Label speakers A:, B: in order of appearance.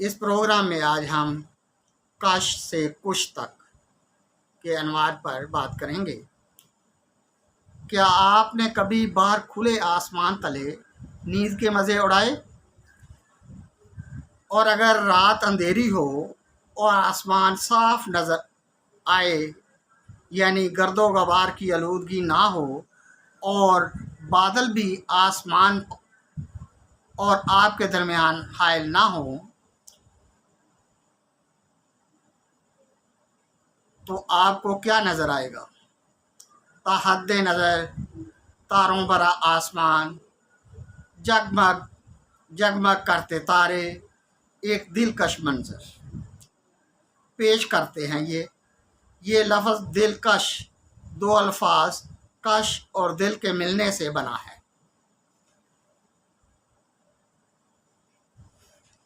A: इस प्रोग्राम में आज हम काश से कुश तक के अनुवाद पर बात करेंगे। क्या आपने कभी बाहर खुले आसमान तले नींद के मज़े उड़ाए? और अगर रात अंधेरी हो और आसमान साफ नज़र आए, यानी गर्दो गबार की आलूदगी ना हो और बादल भी आसमान और आपके दरमियान हायल ना हो, तो आपको क्या नज़र आएगा? ताहद्दे नज़र तारों भरा आसमान, जगमग जगमग करते तारे, एक दिलकश मंजर पेश करते हैं। ये लफ्ज़ दिलकश दो अल्फाज कश और दिल के मिलने से बना है।